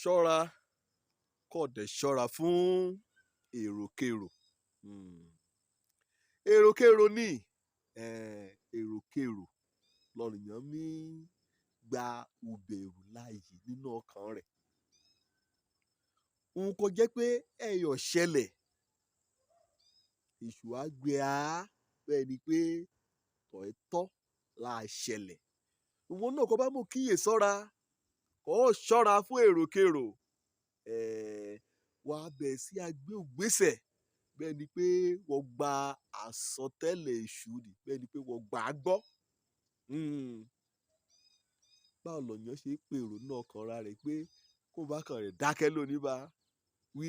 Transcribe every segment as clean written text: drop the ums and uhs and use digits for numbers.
ṣọ́ra kó dẹ̀ ṣọ́ra fún èròkérò. Èròkérò ní èròkérò lọ́nìyàn mi gba ìbẹ̀rù láàyè nínú ọkàn rẹ̀. Òun kò jẹ́ pé ẹ̀yọ̀ ṣẹlẹ̀ èṣù á gbé a bẹ́ẹ̀ ni pé tọ̀ẹ́tọ́ là ṣẹlẹ̀. Ìwọ náà kò bá mú kíyè sọ́ra kó ṣọ́ra fún èròkérò. Wà á bẹ̀ sí agbé ògbésẹ̀ bẹ́ẹ̀ ni pé wọ́n gba àsọtẹ́lẹ̀ èṣù ni bẹ́ẹ̀ ni pé wọ́n gbà á gbọ́. Báwo lọ̀yàn ṣe pèrò náà kan ra rẹ̀ pé kó bá kàn rẹ̀ dákẹ́ lónìí bá wí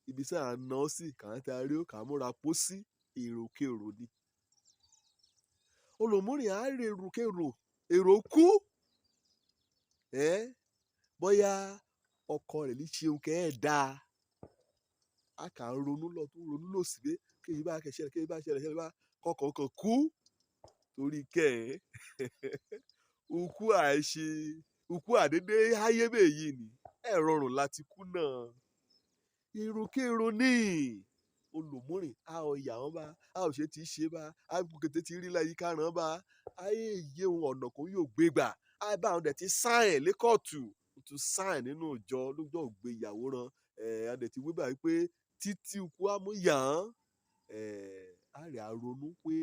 ibi tí à ń ná sí kàn tá a rí ó kà á múra pósí èròkérò ni. Olòmúrìn á rè èròkérò èrò kú. Bóyá ọkọ rẹ̀ ní ṣeun kẹ́ ẹ̀ dáa a kà ń ronú lọ tó ronú lọ sí pé kéyìí bá ṣẹlẹ̀ kéyìí bá ṣẹlẹ̀ bá kọkàn kú torí kẹ́ ukú àdédé háyé bèyí ni ẹ rọrùn láti kú náà. Èròkérò ní olùmúrìn a ò yà wọ́n bá a ò ṣe ti ṣe bá a kété ti rí láyé kárán bá ayé yé ohun ọ̀nà kó yóò gbé gbà a bá àwọn dẹ̀ ti sáìn lẹ́kọ̀tù tún sáìn nínú ìjọ lọ́jọ́ ìgbéyàwó ran a dẹ̀ ti wí báyìí pé títí ikú á mú yàn á rẹ̀ á ronú pé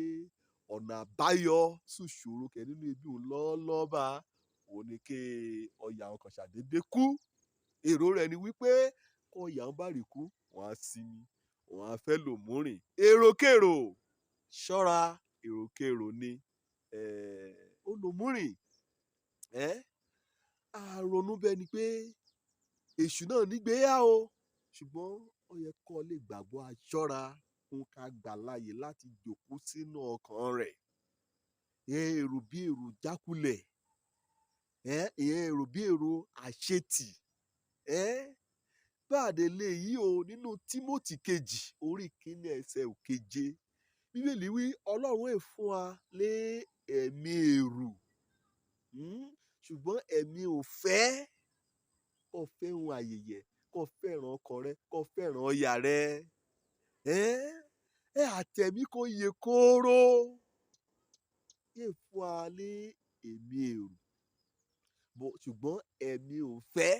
ọ̀nà àbáyọ ṣùṣòro kẹ́ nínú ibi òun lọ́ọ́lọ́ọ́bà òun ni kí ọ̀yà àwọn kan ṣàdédé kú. Èrò rẹ̀ ni wípé kọ́ ọ̀yà wọn bá rí kú wọ́n á sinmi wọ́n á fẹ́ lòmúrìn. Èròkérò ṣọ́ra èròkérò ni olòmúrìn a ronú bẹ́ẹ̀ ni pé èṣù náà nígbéyà o ṣùgbọ́n ó yẹ kó lè gbàgbọ́ aṣọ́ra fún ká gbà láàyè láti jòkó sínú ọkàn rẹ̀. Èrò bí èrò jákulẹ̀ èrò bí èrò àṣetì báàdé lè yí o nínú Tímótì kejì orí 1 ẹsẹ̀ 7 Bíbélì wí Ọlọ́run è fún wa lé ẹ̀mí èrò ṣùgbọ́n ẹ̀mí ò fẹ́ kó fẹ́ràn ayẹyẹ kó fẹ́ràn ọkọ rẹ kó fẹ́ràn ọ̀yà rẹ àtẹ̀mí kò yẹ kóró yẹ fún wa lé ẹ̀mí èrò ṣùgbọ́n ẹ̀mí ò fẹ́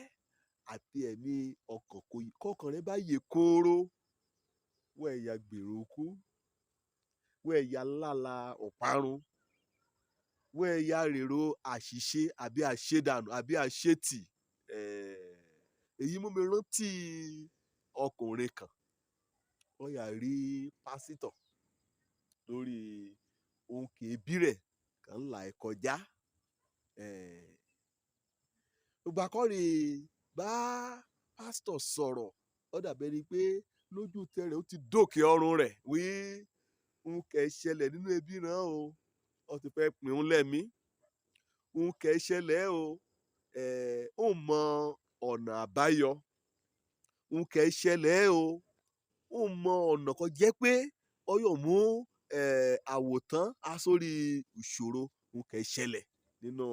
àti ẹ̀mí ọkàn kò yẹ kọ́kàn rẹ bá yẹ kóró wọ́n ẹ̀yà gbèròkú wọ́n ẹ̀yà lálà ọ̀parun wọ́n ẹ̀yà rèrò àṣìṣe àbí àṣedànù àbí àṣetì. Èyí mú mi rántí ọkùnrin kan wọ́n yà rí pásítọ̀ lórí ohun kèébí rẹ̀ kàn là ẹ̀ kọjá. Ìgbà kan rè bá pásítọ̀ sọ̀rọ̀ ó dàbẹ̀ ni pé lójú tẹrẹ ó ti dókè ọrùn rẹ̀ wí ohun kẹ́ ṣẹlẹ̀ nínú ẹbí náà o ó ti fẹ́ pín un lẹ́mí ohun kẹ́ ṣẹlẹ̀ o ó mọ ọ̀nà àbáyọ ohun kẹ́ ṣẹlẹ̀ o ó mọ ọ̀nà kan jẹ́ pé ó yóò mú àwòtán asórí ìṣòro ohun kẹ́ ṣẹlẹ̀ nínú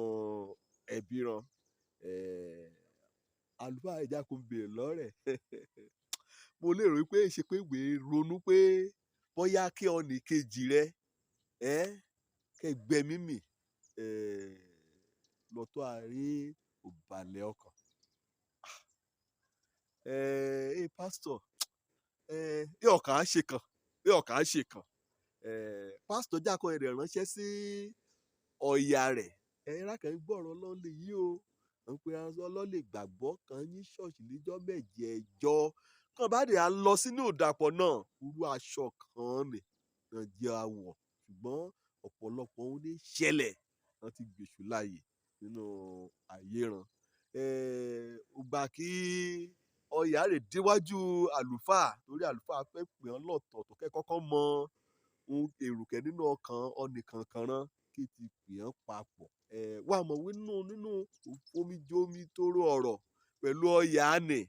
ẹbí ran. Àlùfáà ìjákun bèrè lọ́rẹ̀ mo lérò pé ṣe pé ìwé ronú pé bóyá kí ọ̀nì kejì rẹ kẹgbẹ́ mímì lọ́tọ́ àrí òbàlẹ̀ ọkàn. Pásítọ̀ ọkàn á ṣe kan ọkàn á ṣe kan pásítọ̀ jákọ̀ rẹ̀ ránṣẹ́ sí ọ̀yà rẹ̀ rákàn gbọ́rọ̀ lọ́lẹ̀ yìí o àwọn pé ọlọ́lẹ̀ gbàgbọ́ kan ní ṣọ́ọ̀ṣì níjọ́ mẹ́jẹ̀ẹ̀jọ kan bá dé a lọ sínú ìdàpọ̀ náà irú aṣọ kan nì náà jẹ́ àwọ̀ ṣùgbọ́n ọ̀pọ̀lọpọ̀ ohun ní ṣẹlẹ̀ wọ́n ti gbèsù láàyè nínú àyéràn. Ìgbà kí ọ̀yà rẹ̀ déwájú àlùfáà torí àlùfáà fẹ́ pè wọ́n lọ́tọ̀ọ̀tọ̀ kẹ́ kọ́kọ́ mọ ohun èròkẹ́ nínú ọkàn ọ̀nìkankan rán kí ti pè wọ́n papọ̀. Wà mọ̀ wí nínú omijomi tóró ọ̀rọ̀ pẹ̀lú ọ̀yà nì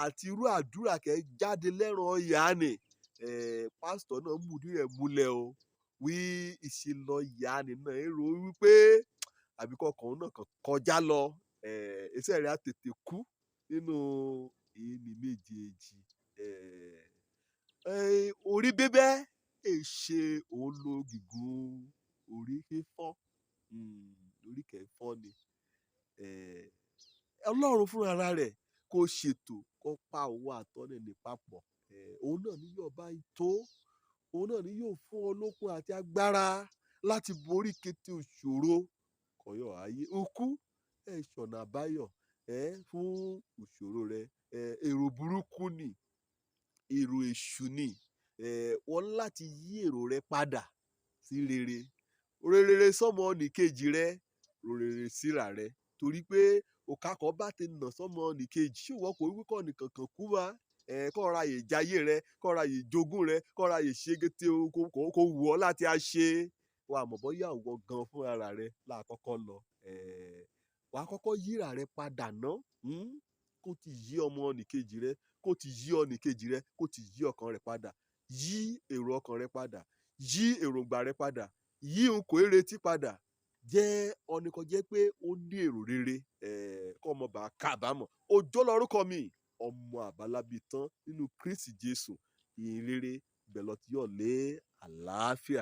àti irú àdúrà kẹ́ jáde lẹ́rùn ọ̀yà nì pásítọ̀ náà múdí rẹ̀ múlẹ̀ o wí ìṣìlọ̀yà nì náà èrò wípé àbíkọ́ ọkàn náà kàn kọjá lọ ẹsẹ̀ rẹ̀ á tètè kú nínú ìní méjèèjì. Orí bíbẹ́ èṣe òun lo gígùn orí fífọ́. Orí kẹ́fọ́ ni. Ọlọ́run fúnra rẹ̀ kó ṣètò kó pa òun àtọ́ni ní papọ̀. Òun náà ni yóò bá yín tó. Òun náà ni yóò fún ọ lókun àti agbára láti borí kété òṣòro kọ̀yọ̀ ayé. Okú ṣọ̀nà àbáyọ fún òṣòro rẹ. Èrò burúkú ni, èrò èṣù ni. Wọ́n láti yí èrò rẹ padà sí rere. Rere sọ́mọ nìkejì rẹ, rere síra rẹ. Torí pé òkàkọ́ bá ti nà sọ́mọ nìkejì, ṣùgbọ́n kò wí kọ́ nìkan kan kú wá. Kọ́ ra yè jayé rẹ, kọ́ ra yè jogún rẹ, kọ́ ra yè ṣe gété kó wù ọ́ láti á ṣe. Wà mọ̀ bọ́yá ìwọ gan fún ara rẹ láàkọ́kọ́ lọ. Wà á kọ́kọ́ yíra rẹ padà ná. Kó ti yí ọmọ nìkejì rẹ, kó ti yí ọ nìkejì rẹ, kó ti yí ọkàn rẹ padà. Yí èrò ọkàn rẹ padà. Yí èròǹgbà rẹ padà. Yí nkò ìrètí padà. Jẹ́ ọnìkan jẹ́ pé ó ní èrò rere. Kọ́ ọmọ bá kábàámọ̀. Òjó lórúkọ mi. Ọmọ àbálábí tán nínú Kristi Jésù. Ìyìn rere bẹ̀lọ̀ tí yóò lé àlàáfíà.